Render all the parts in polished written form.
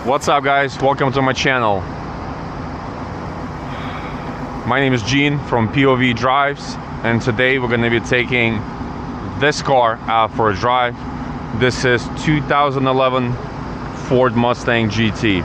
What's up, guys? Welcome to my channel. My name is Gene from POV Drives, and today we're going to be taking this car out for a drive. This is 2011 Ford Mustang GT.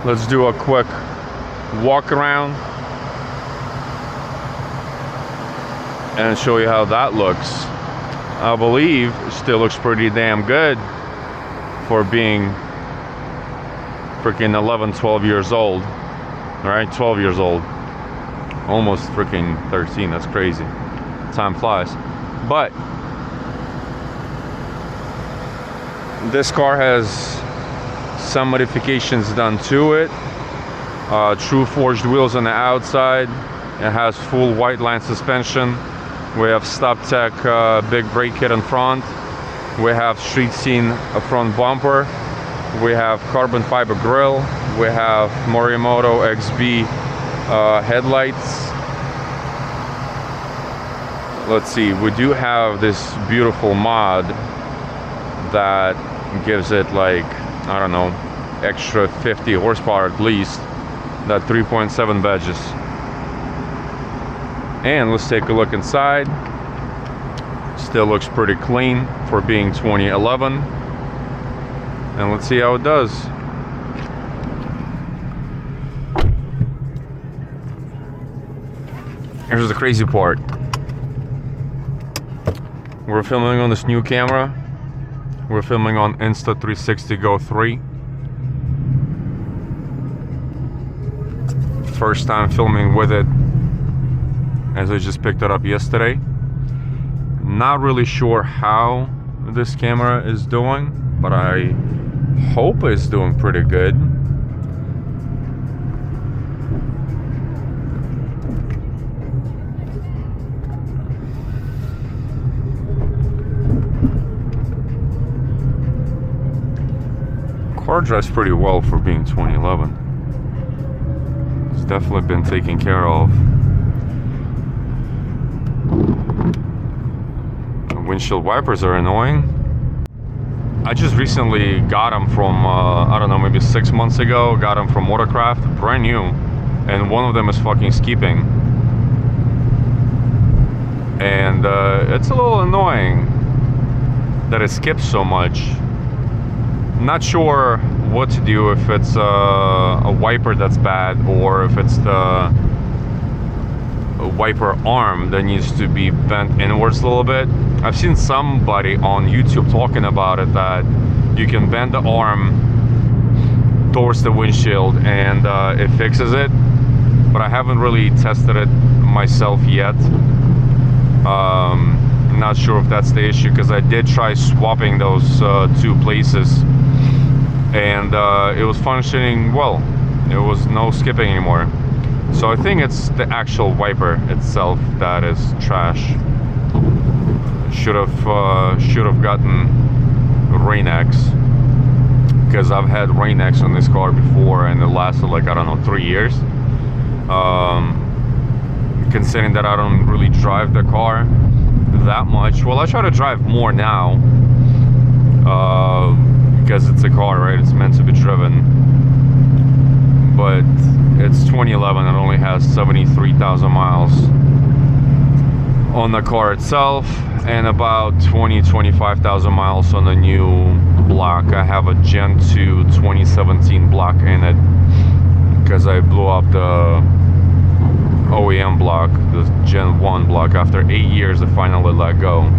Let's do a quick walk around and show you how that looks. I believe it still looks pretty damn good for being freaking 11, 12 years old, right? 12 years old, almost freaking 13. That's crazy. Time flies. But this car has some modifications done to it. True forged wheels on the outside. It has full white line suspension. We have Stop Tech big brake kit in front. We have street scene a front bumper. We have carbon fiber grille. We have Morimoto XB headlights. Let's see, we do have this beautiful mod that gives it, like, I don't know, extra 50 horsepower at least. That 3.7 badges. And let's take a look inside. Still looks pretty clean for being 2011. And let's see how it does. Here's the crazy part. We're filming on this new camera. We're filming on Insta360 Go 3. First time filming with it, as I just picked it up yesterday. Not really sure how this camera is doing, but I hope it's doing pretty good. Car drives pretty well for being 2011. It's definitely been taken care of. Windshield wipers are annoying. I just recently got them from, I don't know, maybe 6 months ago. Got them from Watercraft, brand new. And one of them is fucking skipping. And it's a little annoying that it skips so much. Not sure what to do, if it's a wiper that's bad, or if it's the wiper arm that needs to be bent inwards a little bit. I've seen somebody on YouTube talking about it, that you can bend the arm towards the windshield and it fixes it, but I haven't really tested it myself yet. I'm not sure if that's the issue, because I did try swapping those two places and it was functioning well. It was no skipping anymore. So I think it's the actual wiper itself that is trash. Should have gotten Rain-X, because I've had Rain-X on this car before and it lasted, like, I don't know, 3 years. Considering that I don't really drive the car that much. Well, I try to drive more now, because it's a car, right? It's meant to be driven. But it's 2011 and only has 73,000 miles on the car itself, and about 20-25,000 miles on the new block. I have a Gen 2 2017 block in it, because I blew up the OEM block, the Gen 1 block, after 8 years. I finally let go.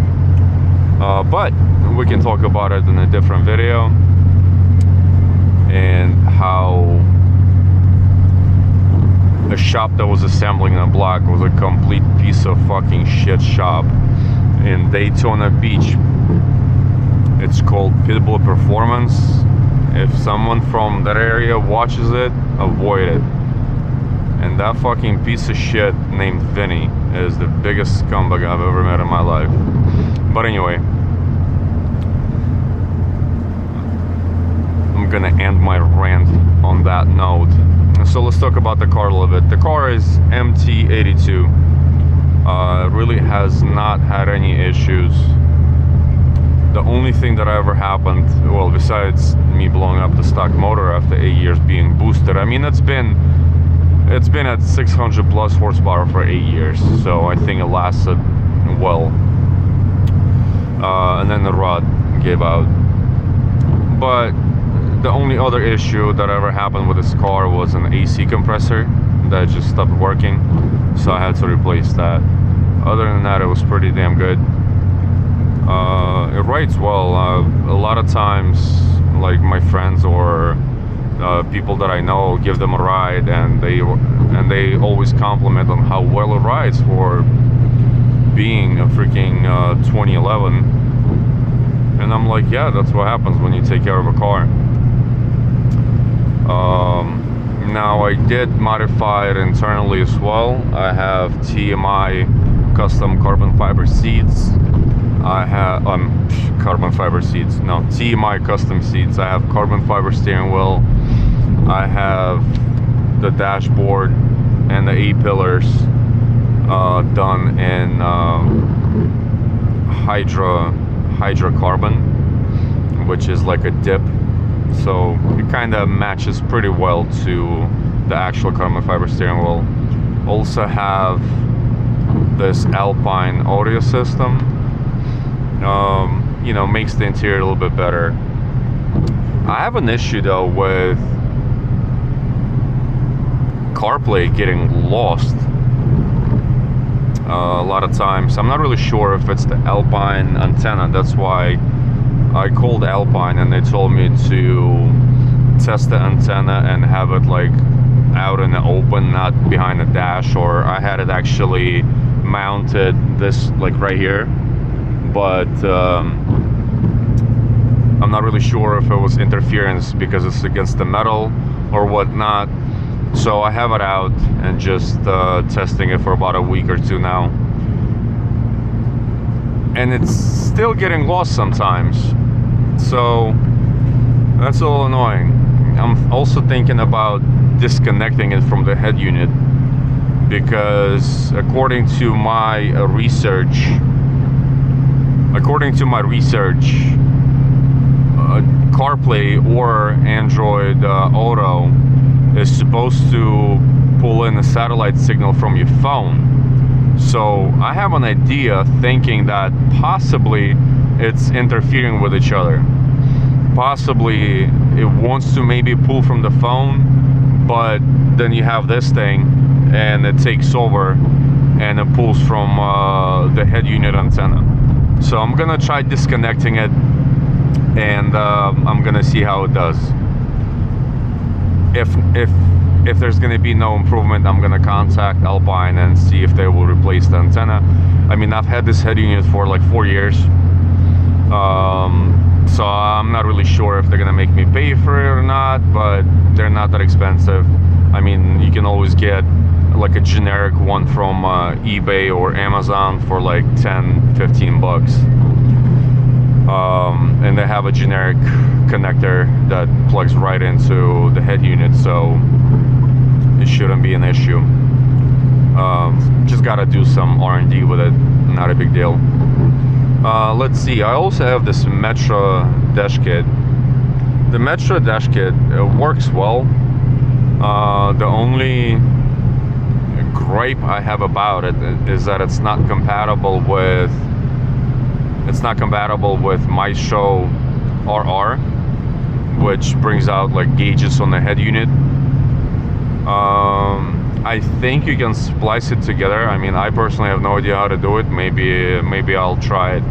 But we can talk about it in a different video, and how the shop that was assembling the block was a complete piece of fucking shit shop in Daytona Beach. It's called Pitbull Performance. If someone from that area watches it, avoid it. And that fucking piece of shit named Vinny is the biggest scumbag I've ever met in my life. But anyway, I'm gonna end my rant on that note. So let's talk about the car a little bit. The car is MT82. Really has not had any issues The only thing that ever happened, well, besides me blowing up the stock motor after 8 years being boosted, I mean, it's been at 600 plus horsepower for 8 years, so I think it lasted well. And then the rod gave out. But the only other issue that ever happened with this car was an AC compressor that just stopped working, so I had to replace that. Other than that, it was pretty damn good. It rides well. A lot of times, like my friends or people that I know, give them a ride, and they always compliment on how well it rides for being a freaking 2011. And I'm like, yeah, that's what happens when you take care of a car. Now I did modify it internally as well. I have TMI custom carbon fiber seats. I have carbon fiber seats. No, TMI custom seats. I have carbon fiber steering wheel. I have the dashboard and the A-pillars done in hydrocarbon, which is like a dip. So it kind of matches pretty well to the actual carbon fiber steering wheel. Also have this Alpine audio system. You know, makes the interior a little bit better. I have an issue though with CarPlay getting lost a lot of times. I'm not really sure if it's the Alpine antenna. That's why I called Alpine and they told me to test the antenna and have it like out in the open, not behind the dash, or I had it actually mounted this like right here, but I'm not really sure if it was interference because it's against the metal or whatnot. So I have it out and just testing it for about a week or two now, and it's still getting lost sometimes, so that's a little annoying. I'm also thinking about disconnecting it from the head unit, because according to my research, CarPlay or Android Auto is supposed to pull in a satellite signal from your phone. So I have an idea thinking that possibly it's interfering with each other. Possibly it wants to maybe pull from the phone, but then you have this thing and it takes over and it pulls from the head unit antenna. So I'm gonna try disconnecting it, and I'm gonna see how it does. If there's gonna be no improvement, I'm gonna contact Alpine and see if they will replace the antenna. I mean, I've had this head unit for like 4 years, so I'm not really sure if they're gonna make me pay for it or not, but they're not that expensive. I mean, you can always get like a generic one from eBay or Amazon for like 10-15 bucks. And they have a generic connector that plugs right into the head unit, so it shouldn't be an issue. Just gotta do some R&D with it, not a big deal. Let's see, I also have this Metro dash kit. The Metro dash kit, it works well. The only gripe I have about it is that it's not compatible with Maestro RR, which brings out like gauges on the head unit. I think you can splice it together. I mean, I personally have no idea how to do it. Maybe I'll try it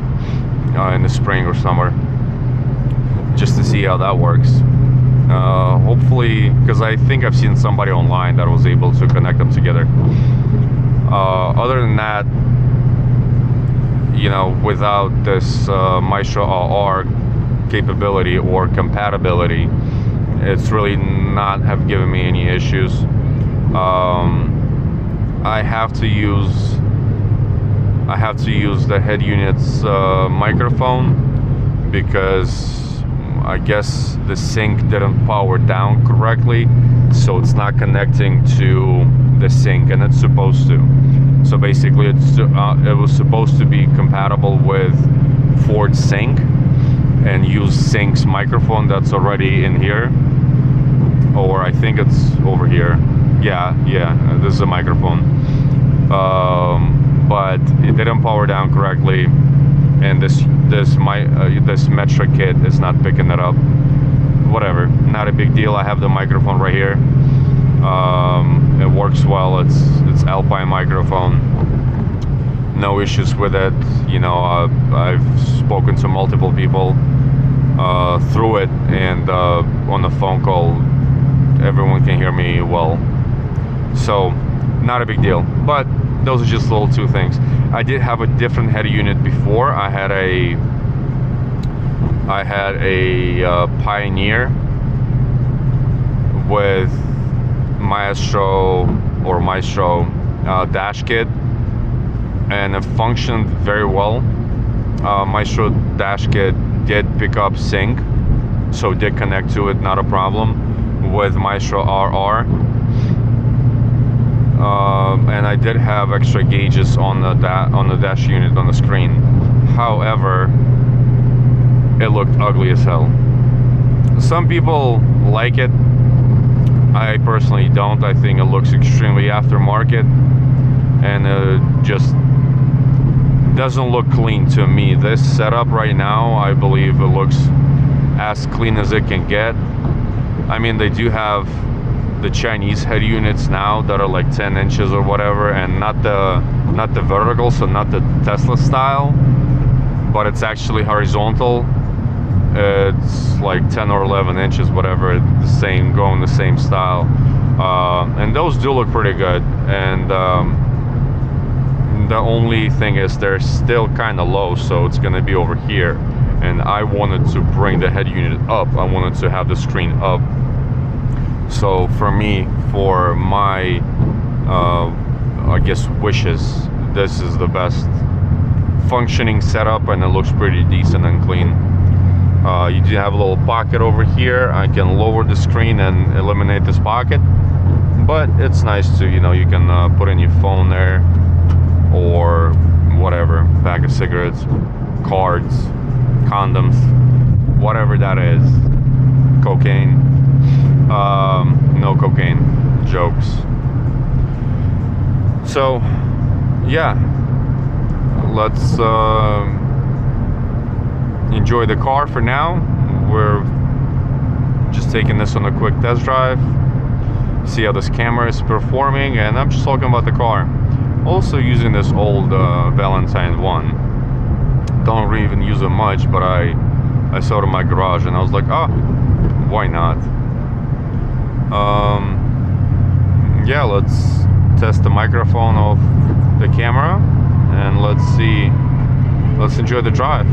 in the spring or summer just to see how that works. Hopefully, because I think I've seen somebody online that was able to connect them together. Other than that, you know, without this Maestro RR capability or compatibility, it's really not have given me any issues. I have to use the head unit's microphone, because I guess the sync didn't power down correctly, so it's not connecting to the sync, and it's supposed to. So basically it was supposed to be compatible with Ford Sync, and use Sync's microphone that's already in here, or I think it's over here. Yeah, this is a microphone, but it didn't power down correctly, and this metric kit is not picking it up. Whatever, not a big deal. I have the microphone right here. It works well. It's Alpine microphone, no issues with it. You know, I've spoken to multiple people through it, and on the phone call everyone can hear me well, so not a big deal. But those are just little two things. I did have a different head unit before. I had a Pioneer with Maestro dash kit, and it functioned very well. Maestro dash kit did pick up Sync, so did connect to it, not a problem. With Maestro RR, and I did have extra gauges on the dash unit on the screen. However, it looked ugly as hell. Some people like it. I personally don't. I think it looks extremely aftermarket, and it just doesn't look clean to me. This setup right now, I believe it looks as clean as it can get. I mean, they do have the Chinese head units now that are like 10 inches or whatever, and not the vertical, so not the Tesla style, but it's actually horizontal. It's like 10 or 11 inches, whatever, the same, going the same style, and those do look pretty good. And the only thing is they're still kind of low, so it's gonna be over here, and I wanted to bring the head unit up. I wanted to have the screen up. So for me, for my I guess wishes, this is the best functioning setup, and it looks pretty decent and clean. You do have a little pocket over here. I can lower the screen and eliminate this pocket, but it's nice to, you know, you can put in your phone there, or whatever, bag of cigarettes, cards, condoms, whatever that is. Cocaine. No cocaine, jokes. So yeah, let's enjoy the car for now. We're just taking this on a quick test drive, see how this camera is performing, and I'm just talking about the car. Also using this old Valentine 1. Don't even use it much, but I saw it in my garage and I was like, oh, why not? Yeah, let's test the microphone of the camera, and let's enjoy the drive.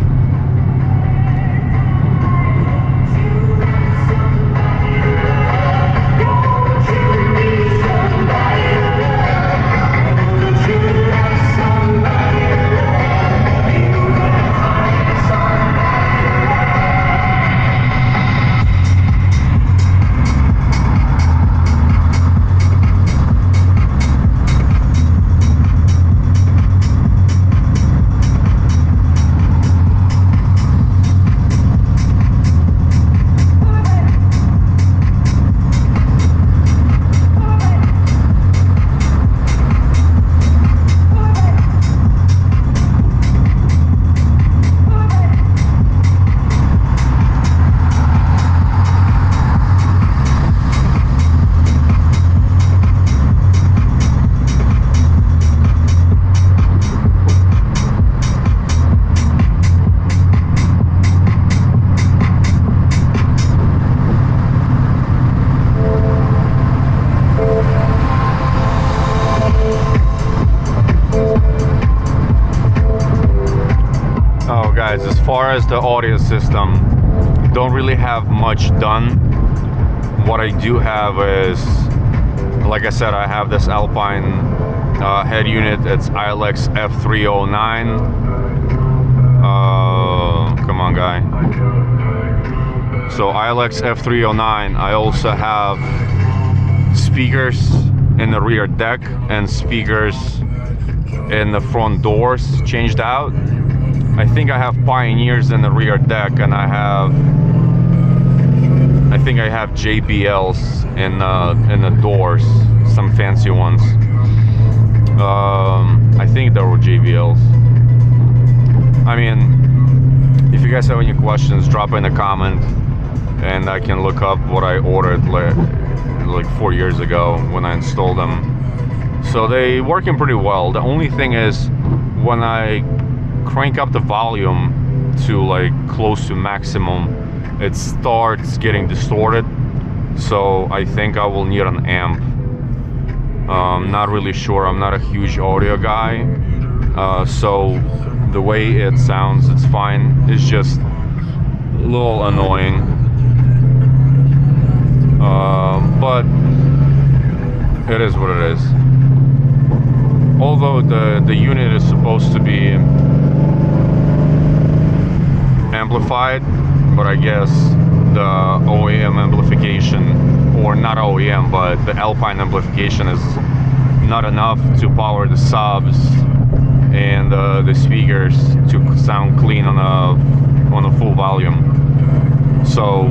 As far as the audio system, don't really have much done. What I do have is, like I said, I have this Alpine head unit. It's ILX F309. Come on, guy. So ILX F309. I also have speakers in the rear deck and speakers in the front doors changed out. I think I have Pioneers in the rear deck, and I think I have JBLs in the doors, some fancy ones. I think there were JBLs. I mean, if you guys have any questions, drop in a comment, and I can look up what I ordered like 4 years ago when I installed them. So they working pretty well. The only thing is, when I crank up the volume to like close to maximum, it starts getting distorted. So I think I will need an amp. Not really sure. I'm not a huge audio guy, so the way it sounds, it's fine. It's just a little annoying, but it is what it is. Although the unit is supposed to be amplified, but I guess the OEM amplification, or not OEM, but the Alpine amplification is not enough to power the subs and the speakers to sound clean on a full volume. So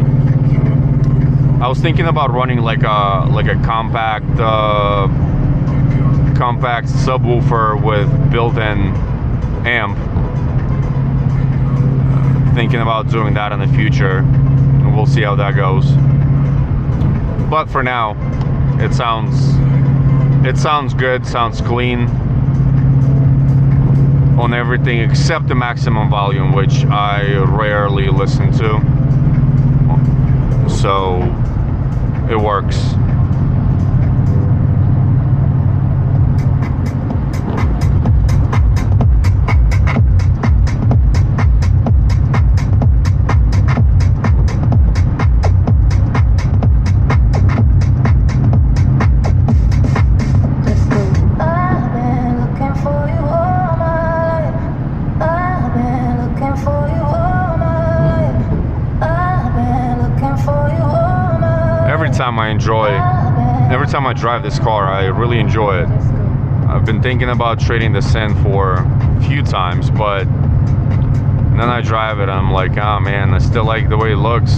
I was thinking about running like a compact subwoofer with built-in amp. Thinking about doing that in the future, and we'll see how that goes. But for now, it sounds good, sounds clean on everything except the maximum volume, which I rarely listen to. So it works. Every time I drive this car, I really enjoy it. I've been thinking about trading this in for a few times, but then I drive it and I'm like, oh man, I still like the way it looks.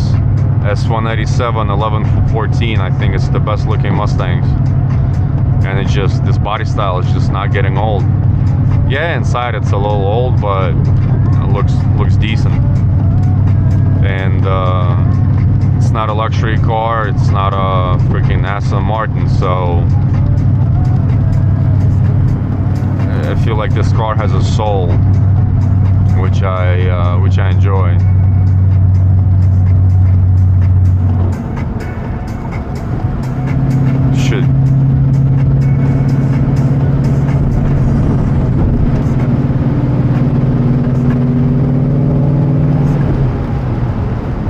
S187 1114, I think it's the best looking Mustangs. And it just, this body style is just not getting old. Yeah, inside it's a little old, but it looks decent. And it's not a luxury car, it's not a freaking Aston Martin, so I feel like this car has a soul, which I enjoy.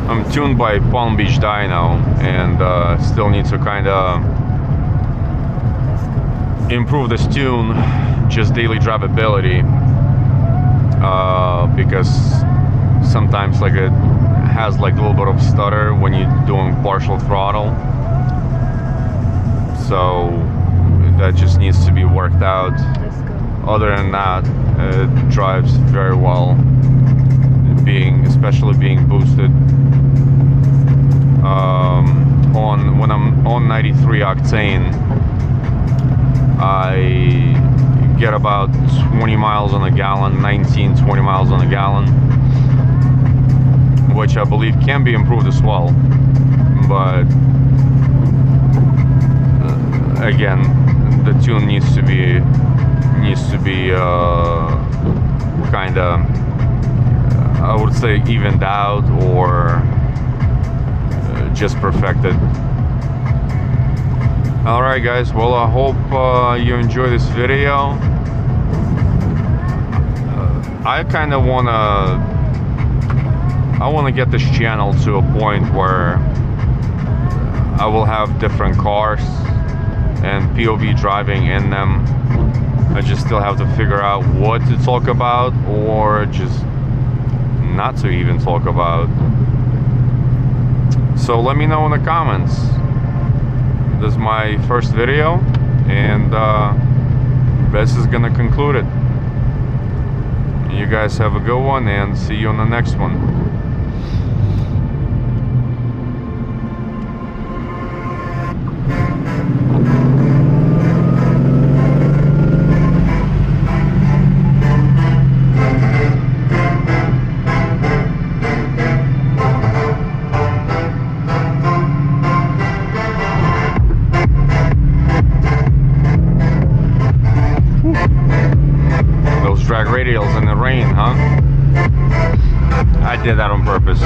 I'm tuned by Palm Beach Dyno, and still need to kind of improve this tune, just daily drivability, because sometimes like it has like a little bit of stutter when you're doing partial throttle, so that just needs to be worked out. Other than that, it drives very well, especially being boosted. When I'm on 93 octane, I get about 20 miles on a gallon, 19, 20 miles on a gallon, which I believe can be improved as well. But again, the tune needs to be kind of, I would say, evened out or just perfected. Alright guys, well, I hope you enjoy this video. I kind of want to get this channel to a point where I will have different cars and POV driving in them. I just still have to figure out what to talk about or just not to even talk about. So let me know in the comments. This is my first video, and this is gonna conclude it. You You guys have a good one, and see you on the next one. Drag radials in the rain, huh? I did that on purpose.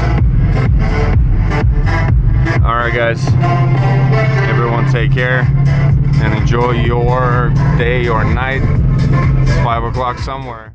Alright guys, everyone take care and enjoy your day or night. It's 5 o'clock somewhere.